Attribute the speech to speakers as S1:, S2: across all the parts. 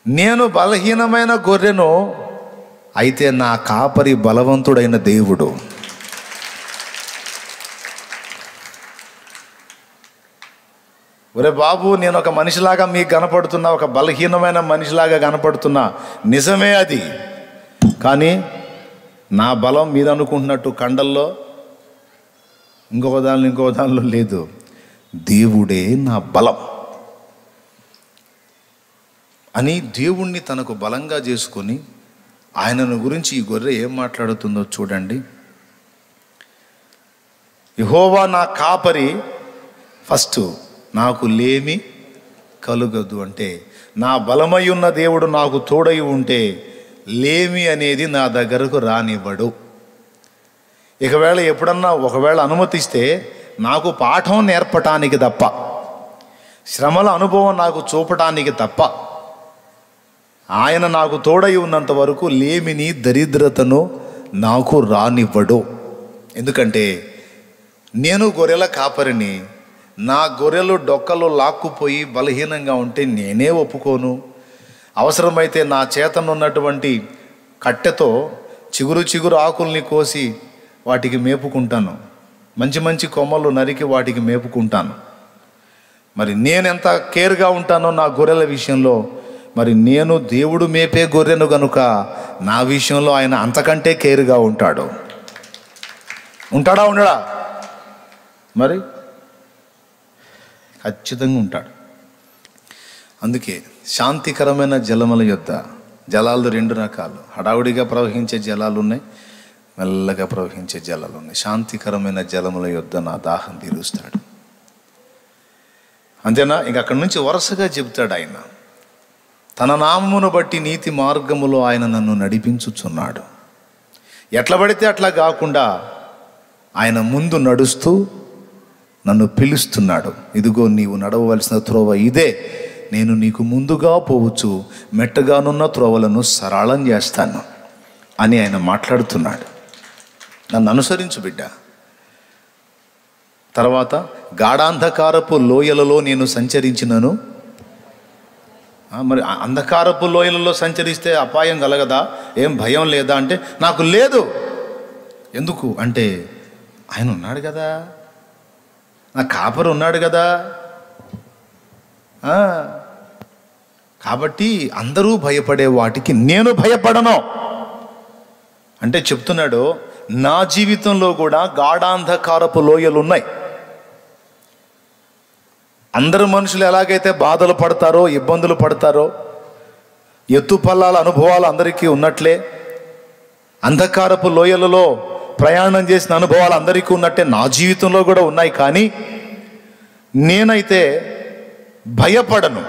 S1: నేను బలహీనమైన గొర్రెను, అయితే నా కాపరి బలవంతుడైన దేవుడు. ఒరే బాబు, నేను ఒక మనిషిలాగా మీకు కనపడుతున్నా, ఒక బలహీనమైన మనిషిలాగా కనపడుతున్నా, నిజమే అది. కానీ నా బలం మీద అనుకుంటున్నట్టు కండల్లో ఇంకొక దానిలో లేదు. దేవుడే నా బలం అని దేవుణ్ణి తనకు బలంగా చేసుకొని ఆయనను గురించి ఈ గొర్రె ఏం మాట్లాడుతుందో చూడండి. యెహోవా నా కాపరి, ఫస్ట్ నాకు లేమి కలుగదు అంటే, నా బలమై ఉన్న దేవుడు నాకు తోడై ఉంటే లేమి అనేది నా దగ్గరకు రానివ్వడు. ఒకవేళ అనుమతిస్తే నాకు పాఠం నేర్పటానికి తప్ప, శ్రమల అనుభవం నాకు చూపటానికి తప్ప, ఆయన నాకు తోడై ఉన్నంత వరకు లేమిని, దరిద్రతను నాకు రానివ్వడు. ఎందుకంటే నేను గొర్రెల కాపరిని. నా గొర్రెలు డొక్కలు లాక్కుపోయి బలహీనంగా ఉంటే నేనే ఒప్పుకోను. అవసరమైతే నా చేతనున్నటువంటి కట్టెతో చిగురు ఆకుల్ని కోసి వాటికి మేపుకుంటాను. మంచి మంచి కొమ్మలు నరికి వాటికి మేపుకుంటాను. మరి నేనెంత కేర్గా ఉంటానో నా గొర్రెల విషయంలో, మరి నేను దేవుడు మేపే గొర్రెను గనుక నా విషయంలో ఆయన అంతకంటే కేర్గా ఉంటాడు. ఉంటాడా ఉండడా? మరి ఖచ్చితంగా ఉంటాడు. అందుకే శాంతికరమైన జలముల యొద్ద, జలాలు 2 రకాలు, హడావుడిగా ప్రవహించే జలాలు ఉన్నాయి, మెల్లగా ప్రవహించే జలాలు ఉన్నాయి. శాంతికరమైన జలముల యొద్ద నా దాహం తీరుస్తాడు. అంతేనా? ఇంక అక్కడి నుంచి వరుసగా చెబుతాడు ఆయన, తన నామమును బట్టి నీతి మార్గములో ఆయన నన్ను నడిపించుచున్నాడు. ఎట్లా పడితే అట్లా కాకుండా ఆయన ముందు నడుస్తూ నన్ను పిలుస్తున్నాడు. ఇదిగో నీవు నడవవలసిన త్రోవ ఇదే, నేను నీకు ముందుగా పోవచ్చు, మెట్టగానున్న త్రోవలను సరళం చేస్తాను అని ఆయన మాట్లాడుతున్నాడు. నన్ను అనుసరించు బిడ్డ. తర్వాత గాఢాంధకారపు లోయలలో నేను సంచరించినను. మరి అంధకారపు లోయలలో సంచరిస్తే అపాయం కలగదా? ఏం భయం లేదా అంటే, నాకు లేదు. ఎందుకు అంటే ఆయన ఉన్నాడు కదా, నా కాపరి ఉన్నాడు కదా. కాబట్టి అందరూ భయపడే వాటికి నేను భయపడను అంటే చెప్తున్నాడు. నా జీవితంలో కూడా గాఢాంధకారపు లోయలు ఉన్నాయి. అందరు మనుషులు ఎలాగైతే బాధలు పడతారో, ఇబ్బందులు పడతారో, ఎత్తుపల్లాల అనుభవాలు అందరికీ ఉన్నట్లే అంధకారపు లోయలలో ప్రయాణం చేసిన అనుభవాలు అందరికీ ఉన్నట్టే నా జీవితంలో కూడా ఉన్నాయి. కానీ నేనైతే భయపడను.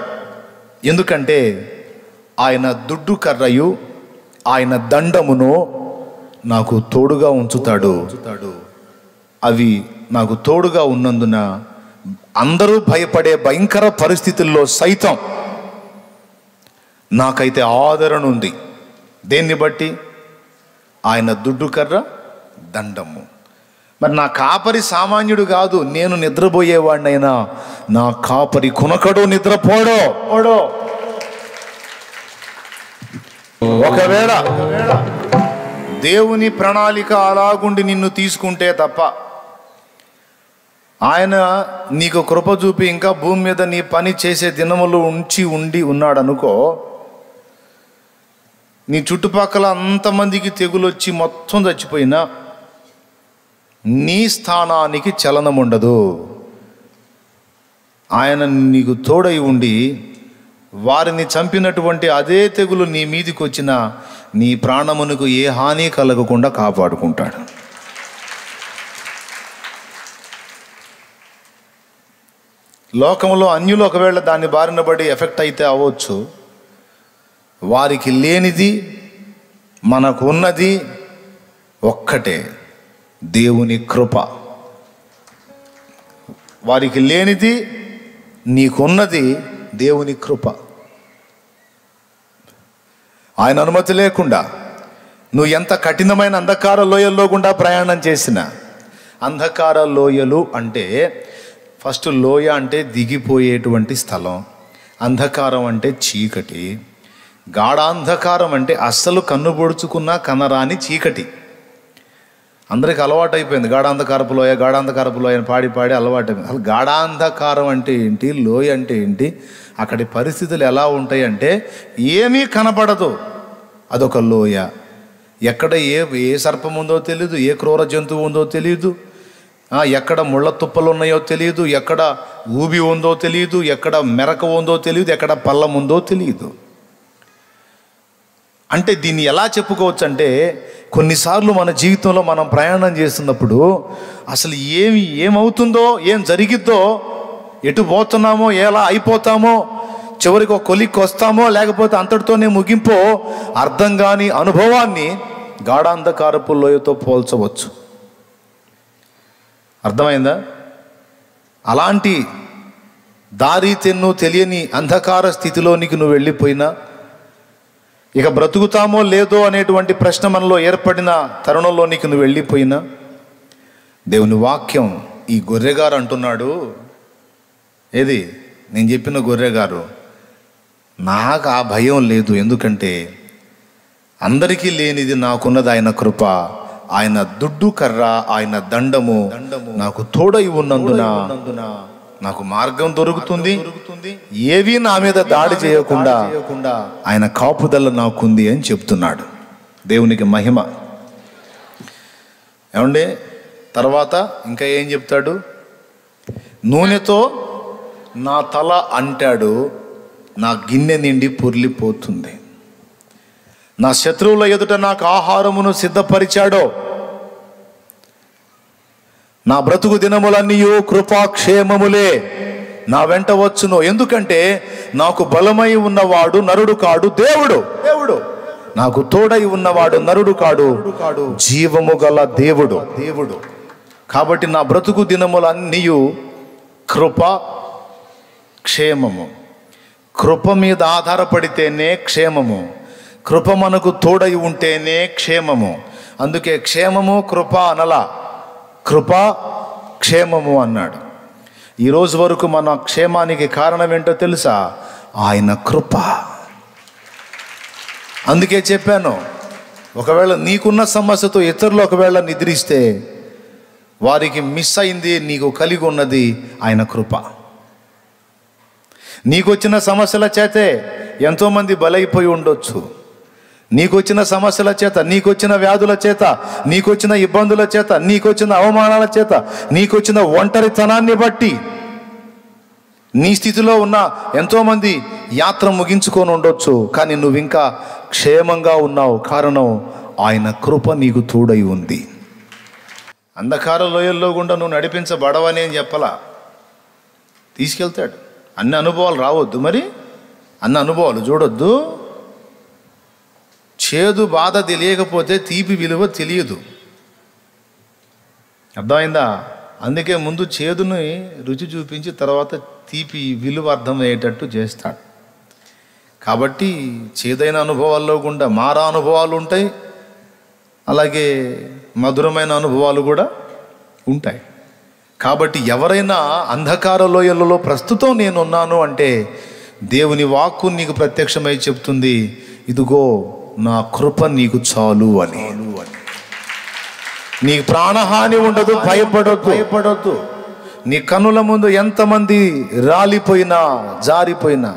S1: ఎందుకంటే ఆయన దుడ్డు కర్రయు ఆయన దండమును నాకు తోడుగా ఉంచుతాడు. అవి నాకు తోడుగా ఉన్నందున అందరూ భయపడే భయంకర పరిస్థితుల్లో సైతం నాకైతే ఆదరణ ఉంది. దేన్ని బట్టి? ఆయన దుడ్డు కర్ర, దండము. మరి నా కాపరి సామాన్యుడు కాదు. నేను నిద్రపోయేవాడినైనా నా కాపరి కునకడు, నిద్రపోడో. ఒకవేళ దేవుని ప్రణాళిక అలాగుండి నిన్ను తీసుకుంటే తప్ప, ఆయన నీకు కృప చూపి ఇంకా భూమి మీద నీ పని చేసే దినములు ఉండి ఉన్నాడనుకో, నీ చుట్టుపక్కల అంతమందికి తెగులొచ్చి మొత్తం చచ్చిపోయినా నీ స్థానానికి చలనం ఉండదు. ఆయన నీకు తోడై ఉండి వారిని చంపినటువంటి అదే తెగులు నీ మీదికి వచ్చిన నీ ప్రాణమునకు ఏ హాని కలగకుండా కాపాడుకుంటాడు. లోకంలో అన్యులు ఒకవేళ దాన్ని బారిన పడి ఎఫెక్ట్ అయితే అవ్వచ్చు. వారికి లేనిది మనకు ఉన్నది ఒక్కటే, దేవుని కృప. వారికి లేనిది నీకున్నది దేవుని కృప. ఆయన అనుమతి లేకుండా నువ్వు ఎంత కఠినమైన అంధకార లోయల్లో గుండా ప్రయాణం చేసినా, అంధకార లోయలు అంటే ఫస్ట్ లోయ అంటే దిగిపోయేటువంటి స్థలం, అంధకారం అంటే చీకటి, గాఢాంధకారం అంటే అస్సలు కన్ను పొడుచుకున్నా కనరాని చీకటి. అందరికి అలవాటు అయిపోయింది గాఢాంధకారపు లోయ అని పాడి పాడి అలవాటు అయిపోయింది. అసలు గాఢాంధకారం అంటే ఏంటి, లోయ అంటే ఏంటి, అక్కడి పరిస్థితులు ఎలా ఉంటాయి అంటే ఏమీ కనపడదు, అదొక లోయ. ఎక్కడ ఏ సర్పం ఉందో తెలియదు, ఏ క్రూర జంతువు ఉందో తెలియదు, ఎక్కడ ముళ్ళ తుప్పలు ఉన్నాయో తెలియదు, ఎక్కడ ఊబి ఉందో తెలియదు, ఎక్కడ మెరక ఉందో తెలియదు, ఎక్కడ పల్లం ఉందో తెలియదు. అంటే దీన్ని ఎలా చెప్పుకోవచ్చు అంటే, కొన్నిసార్లు మన జీవితంలో మనం ప్రయాణం చేస్తున్నప్పుడు అసలు ఏమవుతుందో, ఏం జరిగిద్దో, ఎటు పోతున్నామో, ఎలా అయిపోతామో, చివరికి ఒక కొలిక్కి వస్తామో లేకపోతే అంతటితోనే ముగింపో అర్థం కాని అనుభవాన్ని గాఢాంధకారపు లోయతో పోల్చవచ్చు. అర్థమైందా? అలాంటి దారి తెన్ను తెలియని అంధకార స్థితిలోనికి నువ్వు వెళ్ళిపోయినా, ఇక బ్రతుకుతామో లేదో అనేటువంటి ప్రశ్న మనలో ఏర్పడిన తరుణంలోనికి నువ్వు వెళ్ళిపోయినా, దేవుని వాక్యం ఈ గొర్రెగారు అంటున్నాడు, ఏది నేను చెప్పిన గొర్రెగారు, నాకు ఆ భయం లేదు, ఎందుకంటే అందరికీ లేనిది నాకున్నది ఆయన కృప, ఆయన దుడ్డు కర్ర, ఆయన దండము నాకు తోడై ఉన్నందున నాకు మార్గం దొరుకుతుంది, ఏవి నా మీద దాడి చేయకుండా ఆయన కాపుదల నాకుంది అని చెప్తున్నాడు. దేవునికి మహిమ. ఏమండి, తర్వాత ఇంకా ఏం చెప్తాడు? నూనెతో నా తల అంటాడు, నా గిన్నె నిండి పొర్లిపోతుంది. నా శత్రువుల ఎదుట నాకు ఆహారమును సిద్ధపరిచాడో. నా బ్రతుకు దినములన్నీయు కృపాక్షేమములే నా వెంట వచ్చును, ఎందుకంటే నాకు బలమై ఉన్నవాడు నరుడు కాడు, దేవుడు నాకు తోడై ఉన్నవాడు నరుడు కాడు, జీవము గల దేవుడు. కాబట్టి నా బ్రతుకు దినములన్నీయు కృప క్షేమము. కృప మీద ఆధారపడితేనే క్షేమము, కృప మనకు తోడై ఉంటేనే క్షేమము. అందుకే క్షేమము కృప అనలా, కృప క్షేమము అన్నాడు. ఈరోజు వరకు మన క్షేమానికి కారణం ఏంటో తెలుసా? ఆయన కృప. అందుకే చెప్పాను, ఒకవేళ నీకున్న సమస్యతో ఇతరులు ఒకవేళ నిద్రిస్తే వారికి మిస్ అయింది, నీకు కలిగి ఉన్నది ఆయన కృప. నీకొచ్చిన సమస్యల చేతే ఎంతోమంది బలైపోయి ఉండొచ్చు. నీకొచ్చిన సమస్యల చేత, నీకొచ్చిన వ్యాధుల చేత, నీకొచ్చిన ఇబ్బందుల చేత, నీకొచ్చిన అవమానాల చేత, నీకొచ్చిన ఒంటరితనాన్ని బట్టి నీ స్థితిలో ఉన్న ఎంతోమంది యాత్ర ముగించుకొని ఉండొచ్చు. కానీ నువ్వు ఇంకా క్షేమంగా ఉన్నావు. కారణం ఆయన కృప నీకు తోడై ఉంది. అంధకార లోయల్లో గుండా నువ్వు నడిపించబడవని అని చెప్పలా, తీసుకెళ్తాడు. అన్ని అనుభవాలు రావద్దు, మరి అన్ని అనుభవాలు చూడొద్దు. చేదు బాధ తెలియకపోతే తీపి విలువ తెలియదు. అర్థమైందా? అందుకే ముందు చేదుని రుచి చూపించి తర్వాత తీపి విలువ అర్థమయ్యేటట్టు చేస్తాడు. కాబట్టి చేదైన అనుభవాల్లో గుండా మారా అనుభవాలు ఉంటాయి, అలాగే మధురమైన అనుభవాలు కూడా ఉంటాయి. కాబట్టి ఎవరైనా అంధకార లోయలలో ప్రస్తుతం నేనున్నాను అంటే దేవుని వాక్కు నీకు ప్రత్యక్షమై చెప్తుంది, ఇదిగో నా కృప నీకు చాలు అని. నీ ప్రాణహాని ఉండదు, భయపడొద్దు. నీ కన్నుల ముందు ఎంతమంది రాలిపోయినా జారిపోయినా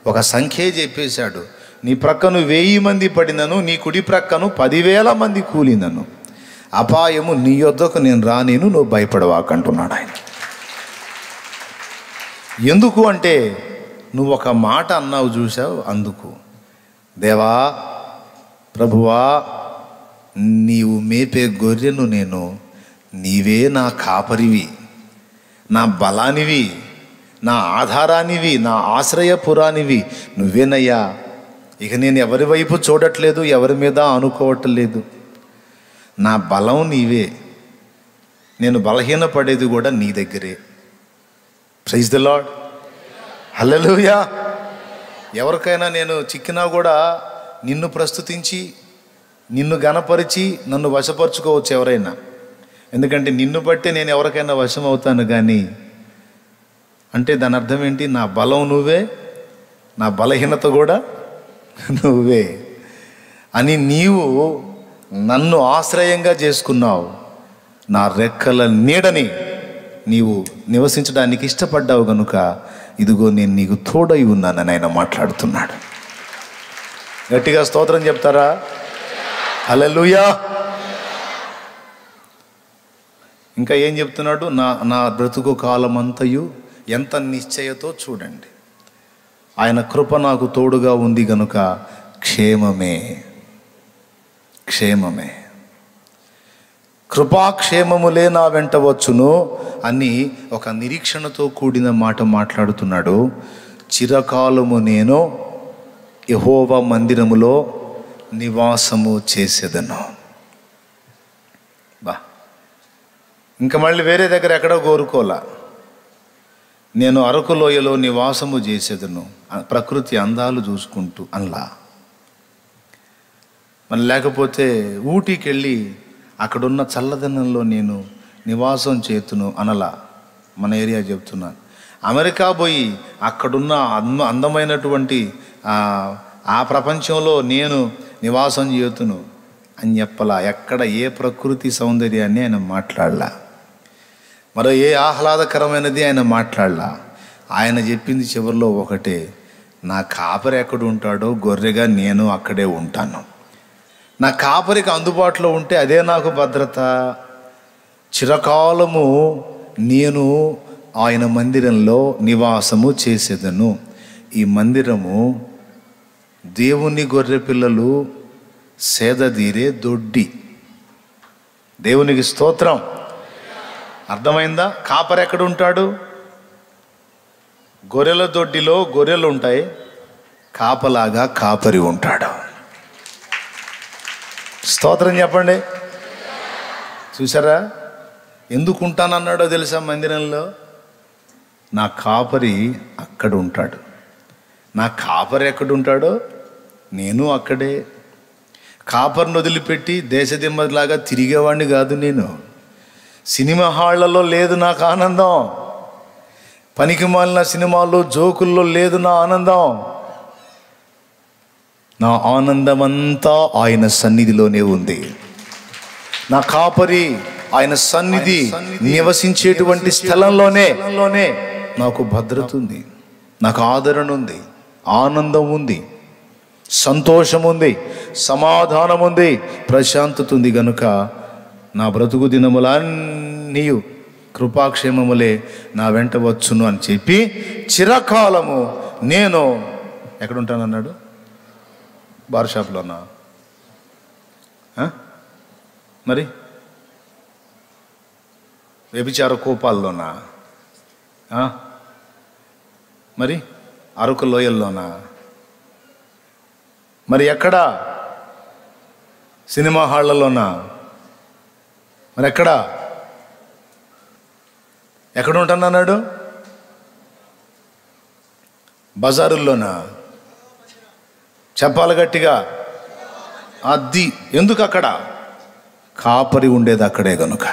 S1: ఒక సంఖ్య చెప్పేశాడు. నీ ప్రక్కను 1000 మంది పడినను, నీ కుడి ప్రక్కను 10,000 మంది కూలినను, అపాయము నీ యొద్దకు నేను రానేను, నువ్వు భయపడవాకంటున్నాడు ఆయన. ఎందుకు అంటే నువ్వు ఒక మాట అన్నావు చూసావు, అందుకు. దేవా, ప్రభువా, నీవు మేపే గొర్రెను నేను, నీవే నా కాపరివి, నా బలానివి, నా ఆధారానివి, నా ఆశ్రయపురానివి నువ్వేనయ్యా. ఇక నేను ఎవరి వైపు చూడట్లేదు, ఎవరి మీద అనుకోవట్లేదు. నా బలం నీవే, నేను బలహీనపడేది కూడా నీ దగ్గరే. ప్రైజ్ ది లార్డ్, హల్లెలూయా. ఎవరికైనా నేను చిక్కినా కూడా నిన్ను ప్రస్తుతించి, నిన్ను గణపరిచి నన్ను వశపరుచుకోవచ్చు ఎవరైనా. ఎందుకంటే నిన్ను బట్టే నేను ఎవరికైనా వశం అవుతాను. కానీ అంటే దాని అర్థం ఏంటి? నా బలం నువ్వే, నా బలహీనత కూడా నువ్వే అని నీవు నన్ను ఆశ్రయంగా చేసుకున్నావు. నా రెక్కల నీడని నీవు నివసించడానికి ఇష్టపడ్డావు గనుక ఇదిగో నేను నీకు తోడై ఉన్నానని ఆయన మాట్లాడుతున్నాడు. గట్టిగా స్తోత్రం చెప్తారా? హల్లెలూయా. ఇంకా ఏం చెప్తున్నాడు? నా బ్రతుకు కాలమంతయు ఎంత నిశ్చయతో చూడండి, ఆయన కృప నాకు తోడుగా ఉంది గనుక క్షేమమే, క్షేమమే, కృపాక్షేమములే నా వెంట వచ్చును అని ఒక నిరీక్షణతో కూడిన మాట మాట్లాడుతున్నాడు. చిరకాలము నేను యెహోవా మందిరములో నివాసము చేసేదను. బా, ఇంకా మళ్ళీ వేరే దగ్గర ఎక్కడో కోరుకోలా. నేను అరకు లోయలో నివాసము చేసేదను, ప్రకృతి అందాలు చూసుకుంటూ అనలా. మరి లేకపోతే ఊటీకి వెళ్ళి అక్కడున్న చల్లదనంలో నేను నివాసం చేతును అనలా. మన ఏరియా చెప్తున్నాను. అమెరికా పోయి అక్కడున్న అందమైనటువంటి ఆ ప్రపంచంలో నేను నివాసం చేతును అని చెప్పలా. ఎక్కడ ఏ ప్రకృతి సౌందర్యాన్ని ఆయన మాట్లాడలా, మరో ఏ ఆహ్లాదకరమైనది ఆయన మాట్లాడలా. ఆయన చెప్పింది చివరిలో ఒకటే, నా కాపరి ఎక్కడ ఉంటాడో గొర్రెగా నేను అక్కడే ఉంటాను. నా కాపరికి అందుబాటులో ఉంటే అదే నాకు భద్రత. చిరకాలము నేను ఆయన మందిరంలో నివాసము చేసేదను. ఈ మందిరము దేవుని గొర్రె పిల్లలు సేదదీరే దొడ్డి. దేవునికి స్తోత్రం. అర్థమైందా? కాపరి ఎక్కడ ఉంటాడు? గొర్రెల దొడ్డిలో గొర్రెలు ఉంటాయి, కాపలాగా కాపరి ఉంటాడు. స్తోత్రం చెప్పండి. చూసారా ఎందుకు ఉంటానన్నాడో తెలుసా? మందిరంలో నా కాపరి అక్కడ ఉంటాడు. నా కాపరి ఎక్కడుంటాడో నేను అక్కడే. కాపరిని వదిలిపెట్టి దేశదిమ్మలాగా తిరిగేవాడిని కాదు నేను. సినిమా హాళ్లలో లేదు నాకు ఆనందం, పనికి మాలిన సినిమాల్లో జోకుల్లో లేదు నా ఆనందం. నా ఆనందమంతా ఆయన సన్నిధిలోనే ఉంది. నా కాపరి ఆయన సన్నిధి నివసించేటువంటి స్థలంలోనే నాకు భద్రత ఉంది, నాకు ఆదరణ ఉంది, ఆనందం ఉంది, సంతోషం ఉంది, సమాధానం ఉంది, ప్రశాంతత ఉంది. గనుక నా బ్రతుకు దినములన్నీ కృపాక్షేమములే నా వెంట వచ్చును అని చెప్పి చిరకాలము నేను ఎక్కడుంటానన్నాడు? బార్ షాప్లోనా? మరి వ్యభిచార కోపాల్లోనా? మరి అరకు లోయల్లోనా? మరి ఎక్కడా? సినిమా హాళ్లలోనా? మరి ఎక్కడ ఉంటానన్నాడు? బజారుల్లోనా? చెప్పాలి గట్టిగా. అది ఎందుకు? అక్కడ కాపరి ఉండేది అక్కడే గనుక.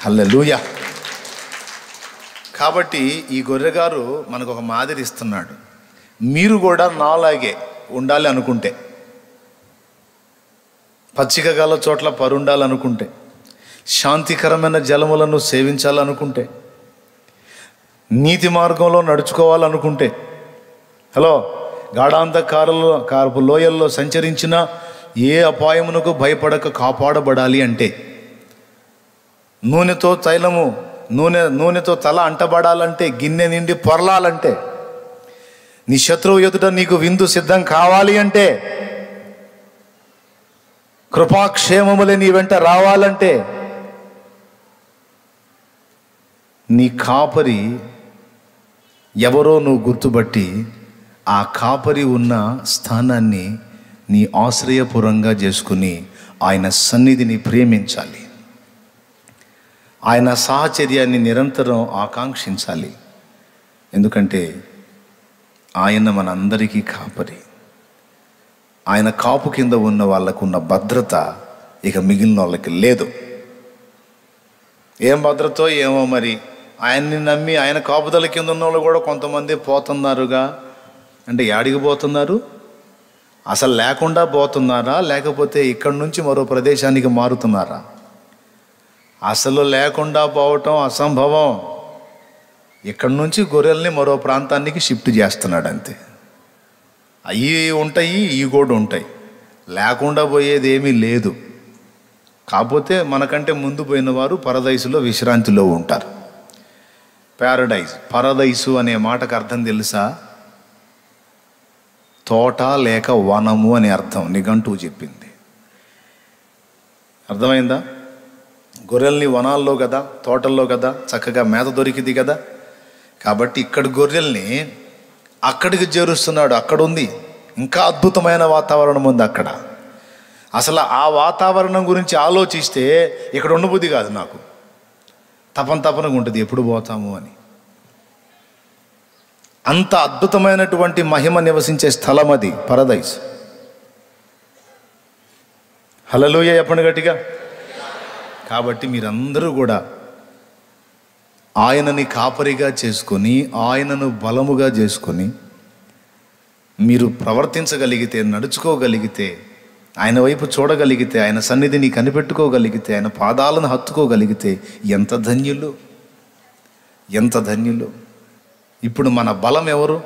S1: హల్లెలూయా. కాబట్టి ఈ గొర్రెగారు మనకు ఒక మాదిరి ఇస్తున్నాడు. మీరు కూడా నాలాగే ఉండాలి అనుకుంటే, పచ్చిక గల చోట్ల పరుండాలనుకుంటే, శాంతికరమైన జలములను సేవించాలనుకుంటే, నీతి మార్గంలో నడుచుకోవాలనుకుంటే, హలో, గాఢాంధకారపు లోయల్లో సంచరించిన ఏ అపాయమునకు భయపడక కాపాడబడాలి అంటే, నూనెతో తల అంటబడాలంటే, గిన్నె నిండి పొరలాలంటే, నీ శత్రువు ఎదుట నీకు విందు సిద్ధం కావాలి అంటే, కృపాక్షేమములే నీ వెంట రావాలంటే, నీ కాపరి ఎవరో నువ్వు గుర్తుపట్టి ఆ కాపరి ఉన్న స్థానాన్ని నీ ఆశ్రయపురంగా చేసుకుని ఆయన సన్నిధిని ప్రేమించాలి. ఆయన సాహచర్యాన్ని నిరంతరం ఆకాంక్షించాలి. ఎందుకంటే ఆయన మనందరికీ కాపరి. ఆయన కాపు కింద ఉన్న వాళ్ళకున్న భద్రత ఇక మిగిలిన వాళ్ళకి లేదు. ఏం భద్రతో ఏమో మరి. ఆయన్ని నమ్మి ఆయన కాపుదల కింద ఉన్న వాళ్ళు కూడా కొంతమంది పోతున్నారుగా. అంటే యాడికి పోతున్నారు? అసలు లేకుండా పోతున్నారా, లేకపోతే ఇక్కడి నుంచి మరో ప్రదేశానికి మారుతున్నారా? అసలు లేకుండా పోవటం అసంభవం. ఇక్కడి నుంచి గొర్రెల్ని మరో ప్రాంతానికి షిఫ్ట్ చేస్తున్నాడు అంతే. అవి ఉంటాయి, ఇవి కూడా ఉంటాయి. లేకుండా పోయేది ఏమీ లేదు. కాకపోతే మనకంటే ముందు పోయిన వారు పరదైసులో విశ్రాంతిలో ఉంటారు. ప్యారడైజ్, పరదైసు అనే మాటకు అర్థం తెలుసా? తోట లేక వనము అనే అర్థం నిఘంటువు చెప్పింది. అర్థమైందా? గొర్రెల్ని వనాల్లో కదా, తోటల్లో కదా చక్కగా మేత దొరికింది కదా. కాబట్టి ఇక్కడ గొర్రెల్ని అక్కడికి చేరుస్తున్నాడు. అక్కడ ఉంది ఇంకా అద్భుతమైన వాతావరణం ఉంది అక్కడ. అసలు ఆ వాతావరణం గురించి ఆలోచిస్తే ఇక్కడ ఉండబుద్ధి కాదు నాకు. తపనగా ఉంటుంది ఎప్పుడు పోతాము అని. అంత అద్భుతమైనటువంటి మహిమ నివసించే స్థలం అది పరదైస్. హల్లెలూయా చెప్పండి గట్టిగా. కాబట్టి మీరందరూ కూడా ఆయనని కాపరిగా చేసుకొని, ఆయనను బలముగా చేసుకొని మీరు ప్రవర్తించగలిగితే, నడుచుకోగలిగితే, ఆయన వైపు చూడగలిగితే, ఆయన సన్నిధిని కనిపెట్టుకోగలిగితే, ఆయన పాదాలను హత్తుకోగలిగితే ఎంత ధన్యులు, ఎంత ధన్యులు. ఇప్పుడు మన బలం ఎవరు?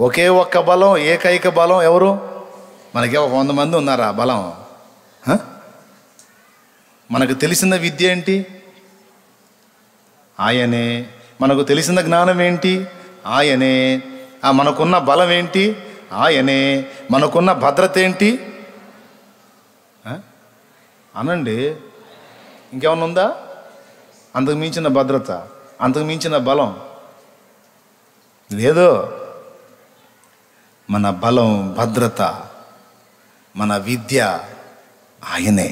S1: ఒకే ఒక్క బలం, ఏకైక బలం ఎవరు? మనకే 100 మంది ఉన్నారా బలం? మనకు తెలిసిన విద్య ఏంటి? ఆయనే. మనకు తెలిసిన జ్ఞానం ఏంటి? ఆయనే. మనకున్న బలం ఏంటి? ఆయనే. మనకున్న భద్రత ఏంటి? అనండి. ఇంకేమన్నా ఉందా? అంతకు మించిన భద్రత, అంతకు మించిన బలం లేదు. మన బలం, భద్రత, మన విద్య ఆయనే.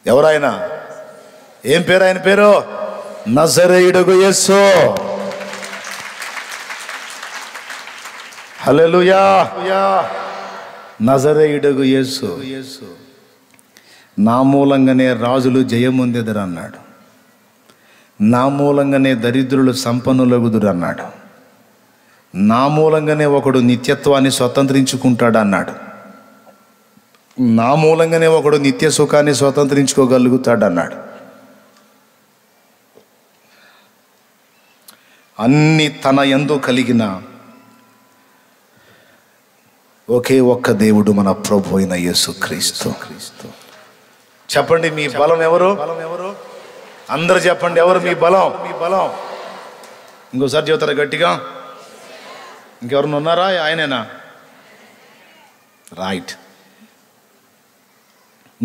S1: ఎవరాయన? ఏం పేరు ఆయన పేరు? నజరేయుడగు యేసు. హల్లెలూయా. నజరేయుడగు యేసు. నా మూలంగానే రాజులు జయముందెదరు అన్నాడు. నా మూలంగానే దరిద్రులు సంపన్నులగుదురు అన్నాడు. నా మూలంగానే ఒకడు నిత్యత్వాన్ని స్వతంత్రించుకుంటాడు అన్నాడు. నా మూలంగానే ఒకడు నిత్య సుఖాన్ని స్వతంత్రించుకోగలుగుతాడు అన్నాడు. అన్ని తన యందు కలిగిన ఒకే ఒక్క దేవుడు మన ప్రభు అయిన యేసుక్రీస్తు. చెప్పండి, మీ బలం ఎవరు? అందరూ చెప్పండి, ఎవరు మీ బలం? మీ బలం ఇంకోసారి చెబుతారా గట్టిగా? ఇంకెవరన్నా ఉన్నారా? ఆయనేనా? రైట్.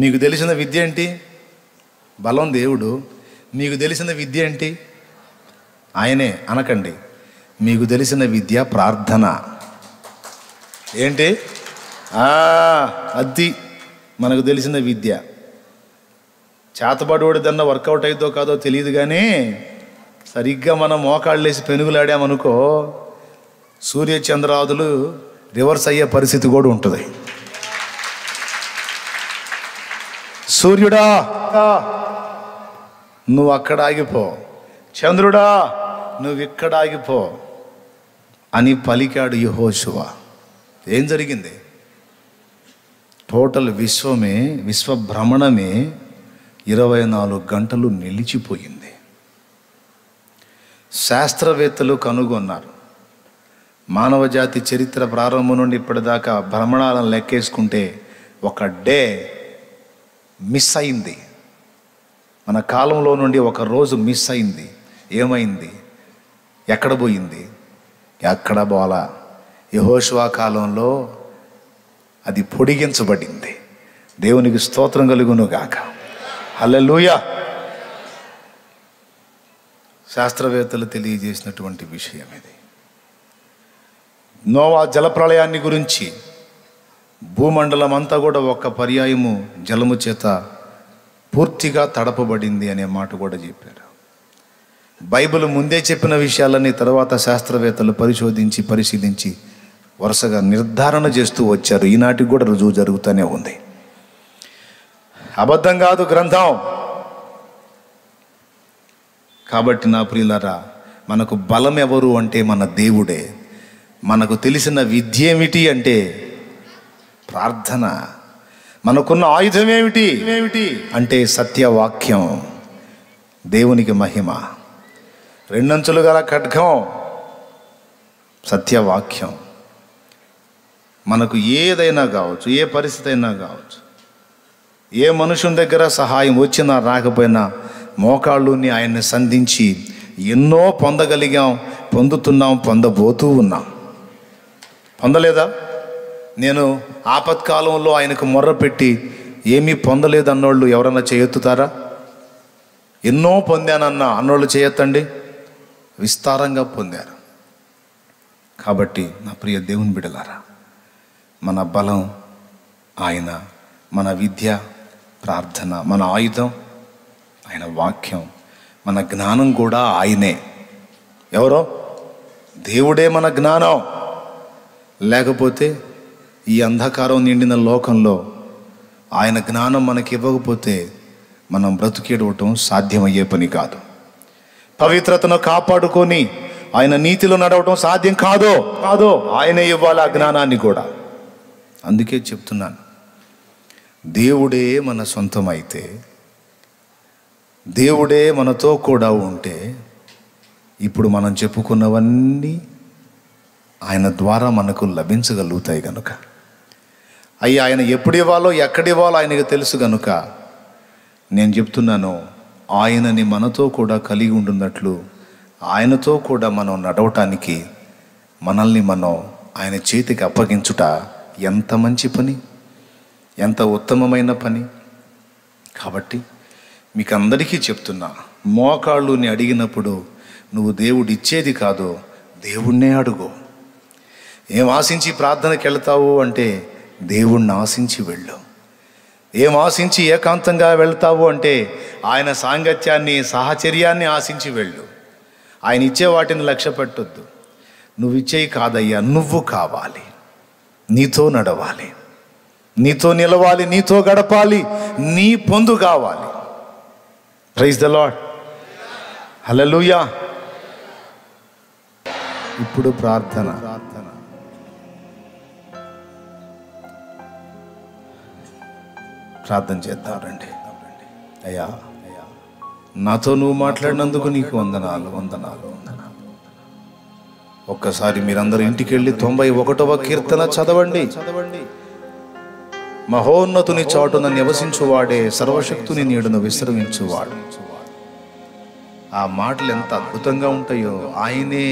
S1: మీకు తెలిసిన విద్య ఏంటి? బలం దేవుడు. మీకు తెలిసిన విద్య ఏంటి? ఆయనే అనకండి. మీకు తెలిసిన విద్య ప్రార్థన. ఏంటి? అది మనకు తెలిసిన విద్య. చేతబడివాడిదన్నా వర్కౌట్ అవుతో కాదో తెలియదు, కానీ సరిగ్గా మనం మోకాళ్ళు వేసి పెనుగులాడామనుకో సూర్యచంద్రాదులు రివర్స్ అయ్యే పరిస్థితి కూడా ఉంటుంది. సూర్యుడా నువ్వు అక్కడ ఆగిపో, చంద్రుడా నువ్వు ఇక్కడ ఆగిపో అని పలికాడు యెహోషువ. ఏం జరిగింది? టోటల్ విశ్వమే, విశ్వభ్రమణమే 24 గంటలు నిలిచిపోయింది. శాస్త్రవేత్తలు కనుగొన్నారు, మానవ జాతి చరిత్ర ప్రారంభం నుండి ఇప్పటిదాకా భ్రమణాలను లెక్కేసుకుంటే ఒక డే మిస్ అయింది. మన కాలంలో నుండి ఒక రోజు మిస్ అయింది. ఏమైంది? ఎక్కడ పోయింది? ఎక్కడ పోలా. యెహోషువ కాలంలో అది పొడిగించబడింది. దేవునికి స్తోత్రం కలుగును గాక. హల్లెలూయా. శాస్త్రవేత్తలు తెలియజేసినటువంటి విషయం ఇది. నోవా జలప్రళయాన్ని గురించి భూమండలం అంతా కూడా ఒక్క పర్యాయము జలము చేత పూర్తిగా తడపబడింది అనే మాట కూడా చెప్పారు. బైబిల్ ముందే చెప్పిన విషయాలని తర్వాత శాస్త్రవేత్తలు పరిశోధించి పరిశీలించి వరుసగా నిర్ధారణ చేస్తూ వచ్చారు. ఈనాటికి కూడా రుజువు జరుగుతూనే ఉంది. అబద్ధం కాదు గ్రంథం. కాబట్టి నా ప్రియులారా, మనకు బలం ఎవరు అంటే మన దేవుడే. మనకు తెలిసిన విద్య ఏమిటి అంటే ప్రార్థన. మనకున్న ఆయుధం ఏమిటి అంటే సత్యవాక్యం. దేవునికి మహిమ. రెండంచులు గల ఖడ్గం సత్యవాక్యం. మనకు ఏదైనా కావచ్చు, ఏ పరిస్థితి అయినా కావచ్చు, ఏ మనుషుని దగ్గర సహాయం వచ్చినా రాకపోయినా మోకాళ్ళుని ఆయన్ని సంధించి ఎన్నో పొందగలిగాం, పొందుతున్నాం, పొందబోతూ ఉన్నాం. పొందలేదా? నేను ఆపత్కాలంలో ఆయనకు మొర్రపెట్టి ఏమీ పొందలేదన్నోళ్ళు ఎవరన్నా చేయెత్తుతారా? ఎన్నో పొందానన్న అన్నోళ్ళు చేయెత్తండి. విస్తారంగా పొందారు. కాబట్టి నా ప్రియ దేవుని బిడ్డలారా, మన బలం ఆయన, మన విద్య ప్రార్థన, మన ఆయుధం ఆయన వాక్యం, మన జ్ఞానం కూడా ఆయనే. ఎవరో? దేవుడే మన జ్ఞానం. లేకపోతే ఈ అంధకారం నిండిన లోకంలో ఆయన జ్ఞానం మనకి ఇవ్వకపోతే మనం బ్రతికేడవటం సాధ్యమయ్యే పని కాదు. పవిత్రతను కాపాడుకొని ఆయన నీతిలో నడవటం సాధ్యం కాదో ఆయనే ఇవ్వాలి ఆ జ్ఞానాన్ని కూడా. అందుకే చెప్తున్నాను, దేవుడే మన సొంతమైతే, దేవుడే మనతో కూడా ఉంటే ఇప్పుడు మనం చెప్పుకున్నవన్నీ ఆయన ద్వారా మనకు లభించగలుగుతాయి కనుక, అయ్యి ఆయన ఎప్పుడు ఇవ్వాలో ఎక్కడివ్వాలో ఆయనకు తెలుసు కనుక నేను చెప్తున్నాను, ఆయనని మనతో కూడా కలిగి ఉంటున్నట్లు ఆయనతో కూడా మనం నడవటానికి మనల్ని మనం ఆయన చేతికి అప్పగించుట ఎంత మంచి పని, ఎంత ఉత్తమమైన పని. కాబట్టి మీకు అందరికీ చెప్తున్నా, మోకాళ్ళుని అడిగినప్పుడు నువ్వు దేవుడు ఇచ్చేది కాదు, దేవుణ్ణే అడుగు. ఏం ఆశించి ప్రార్థనకి వెళ్తావు అంటే దేవుణ్ణి ఆశించి వెళ్ళు. ఏం ఆశించి ఏకాంతంగా వెళ్తావు అంటే ఆయన సాంగత్యాన్ని, సాహచర్యాన్ని ఆశించి వెళ్ళు. ఆయన ఇచ్చే వాటిని లక్ష్య పెట్టొద్దు. నువ్వు ఇచ్చేవి కాదయ్యా, నువ్వు కావాలి, నీతో నడవాలి, నీతో నిలవాలి, నీతో గడపాలి, నీ పొందు కావాలి. Praise the lord. హల్లెలూయా. ఇప్పుడు ప్రార్థన చేద్దాం రండి. అయ్యా, నాతో నువ్వు మాట్లాడినందుకు నీకు వందనాలు. ఒక్కసారి మీరందరూ ఇంటికి వెళ్ళి 91వ కీర్తన చదవండి. మహోన్నతుని చాటున నివసించువాడే సర్వశక్తుని నీడను విశ్రమించువాడు. ఆ మాటలు ఎంత అద్భుతంగా ఉంటాయో. ఆయనే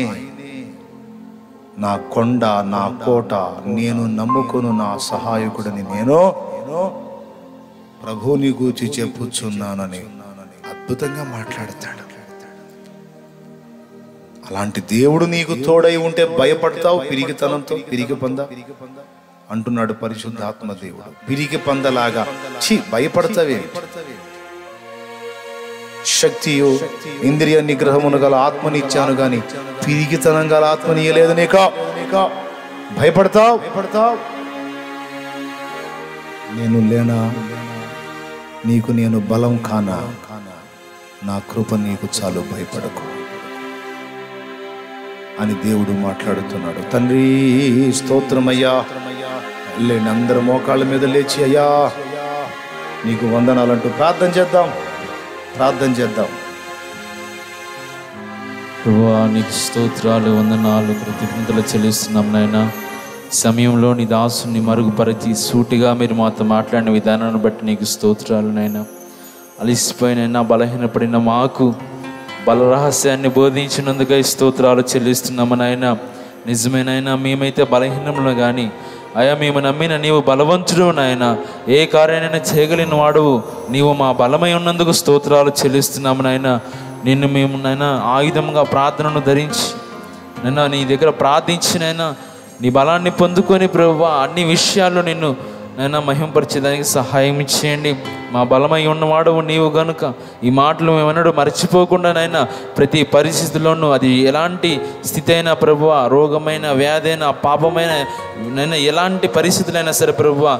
S1: నా కొండ, నా కోట, నేను నమ్ముకొను నా సహాయకుడిని నేను ప్రభువుని గూర్చి చెప్పుచున్నానని అద్భుతంగా మాట్లాడతాడు. అలాంటి దేవుడు నీకు తోడై ఉంటే భయపడతావు, పిరిగితనంతో పిరిగి పొంద అంటున్నాడు పరిశుద్ధాత్మ దేవుడు. పిరిగి పొందలాగా భయపడతావే. శక్తియు ఇంద్రియ నిగ్రహమును గల ఆత్మనిచ్చాను గాని పిరిగితనం గల ఆత్మనియలేదు నీకు. భయపడతావు. నేను లేనా? నీకు నేను బలం కానా? నా కృప నీకు చాలు, భయపడకు అని దేవుడు మాట్లాడుతున్నాడు. తండ్రి స్తోత్రమయ్యా. లేని అందరూ మోకాళ్ళ మీద లేచి అయ్యా నీకు వందనాలంటూ ప్రార్థన చేద్దాం.
S2: ప్రభువా, నీకు స్తోత్రాలు, వందనాలు, కృతజ్ఞతలు చెల్లిస్తున్నాం నాయనా. సమయంలో నీ దాసుని మరుగుపరిచి సూటిగా మీరు మాతో మాట్లాడిన విధానాన్ని బట్టి నీకు స్తోత్రాలు నాయనా. అలిసిపోయినైనా బలహీనపడిన మాకు బల రహస్యాన్ని బోధించినందుకై స్తోత్రాలు చెల్లిస్తున్నాము నాయన. నిజమేనైనా మేమైతే బలహీనములు కానీ అయ్యా మేము నమ్మిన నీవు బలవంతుడు నాయన. ఏ కార్యాన్ని చేయగలిగిన వాడువు నీవు మా బలమై ఉన్నందుకు స్తోత్రాలు చెల్లిస్తున్నాము నాయన. నిన్ను మేము నాయన ఆయుధంగా ప్రార్థనను ధరించి నైనా నీ దగ్గర ప్రార్థించినైనా నీ బలాన్ని పొందుకొని ప్రభువా అన్ని విషయాల్లో నిన్ను నైనా మహింపరిచేదానికి సహాయం చేయండి. మా బలమై ఉన్నవాడు నీవు గనుక ఈ మాటలు మేమన్నాడు మర్చిపోకుండా నైనా ప్రతి పరిస్థితిలోనూ అది ఎలాంటి స్థితి అయినా ప్రభువా, రోగమైన, వ్యాధైన, పాపమైన నైనా ఎలాంటి పరిస్థితులైనా సరే ప్రభువా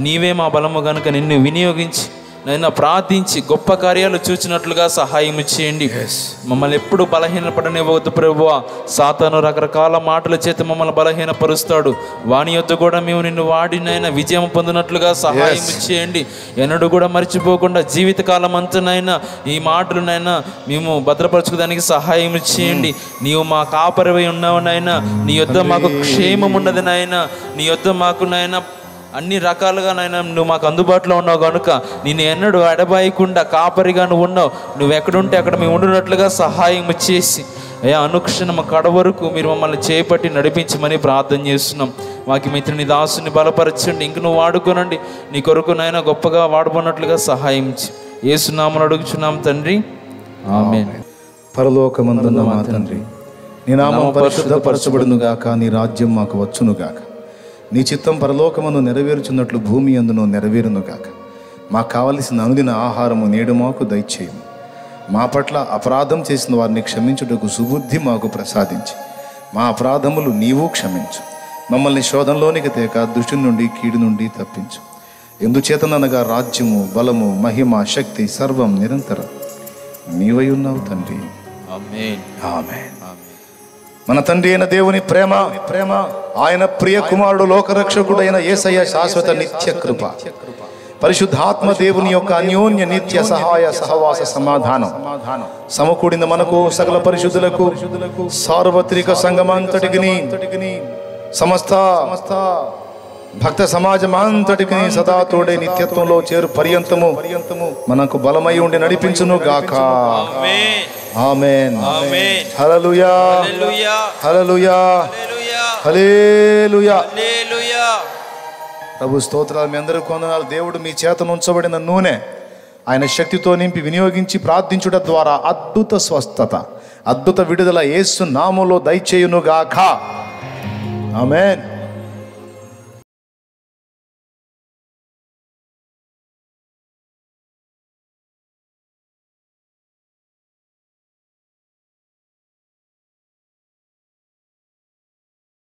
S2: నీవే మా బలము గనుక నిన్ను వినియోగించి నైనా ప్రార్థించి గొప్ప కార్యాలు చూచినట్లుగా సహాయం చేయండి. మమ్మల్ని ఎప్పుడు బలహీనపడనివ్వద్దు ప్రభువా. సాతాను రకరకాల మాటల చేత మమ్మల్ని బలహీనపరుస్తాడు. వాని యొద్ద కూడా మేము నిన్ను వాడినైనా విజయం పొందినట్లుగా సహాయం చేయండి. ఎన్నడూ కూడా మర్చిపోకుండా జీవితకాలం అంతనైనా ఈ మాటలునైనా మేము భద్రపరచుకోవడానికి సహాయం చేయండి. నీవు మా కాపరివై ఉన్నావునైనా, నీ యొద్ద మాకు క్షేమం ఉన్నది నాయనా, నీ యొద్ద మాకు నాయన అన్ని రకాలుగా నాయన నువ్వు మాకు అందుబాటులో ఉన్నావు కనుక నేను ఎన్నడూ ఎడబాయకుండా కాపరిగా నువ్వు ఉన్నావు. నువ్వు ఎక్కడుంటే అక్కడ మేము ఉండినట్లుగా సహాయం చేసి అయ్యా అనుక్షణం కడ వరకు మీరు మమ్మల్ని చేపట్టి నడిపించమని ప్రార్థన చేస్తున్నాం. మాకు మిత్రుని దాసుని బలపరచండి, ఇంక నువ్వు వాడుకోనండి. నీ కొరకు నాయన గొప్పగా వాడుకున్నట్లుగా సహాయం యేసు నామమున అడుగుచున్నాం తండ్రి, ఆమేన్.
S1: పరలోకమందున్న మా తండ్రి, నీ నామం పరిశుద్ధపరచబడును గాక, నీ రాజ్యం మాకు వచ్చును గాక, నీ చిత్తం పరలోకమందు నెరవేరుచున్నట్లు భూమి అందును నెరవేరును గాక. మాకు కావలసిన అనుదిన ఆహారము నేడు మాకు దయచేయము. మా పట్ల అపరాధం చేసిన వారిని క్షమించుటకు సుబుద్ధి మాకు ప్రసాదించి మా అపరాధములు నీవు క్షమించు. మమ్మల్ని శోధనలోనికి తేక దుష్టి నుండి కీడు నుండి తప్పించు. ఎందుచేతననగా రాజ్యము బలము మహిమ శక్తి సర్వం నిరంతరం నీవై ఉన్నావు తండ్రి,
S2: ఆమేన్.
S1: ఆమేన్. మన తండ్రి అయిన దేవుని ప్రేమ, ఆయన ప్రియ కుమారుడు లోకరక్షకుడైన యేసయ్య శాశ్వత నిత్య కృప, పరిశుద్ధాత్మ దేవుని యొక్క అన్యోన్య నిత్య సహాయ సహవాస సమాధానం సమకూడిన మనకు సకల పరిశుద్ధులకు సార్వత్రిక సంఘమంతటికి సమస్త భక్త సమాజం అంతటికి సదా తోడే నిత్యత్వంలో చేరు పర్యంతము మనకు బలమై ఉండి నడిపించును గాక. ఆమేన్. హల్లెలూయా, హల్లెలూయా, హల్లెలూయా. ప్రభు స్తోత్రాలు. మీ అందరూ కొందనాలు. దేవుడు మీ చేతను ఉంచబడిన నూనె ఆయన శక్తితో నింపి వినియోగించి ప్రార్థించుట ద్వారా అద్భుత స్వస్థత, అద్భుత విడుదల యేసు నామములో దయచేయును గాక. ఆమేన్.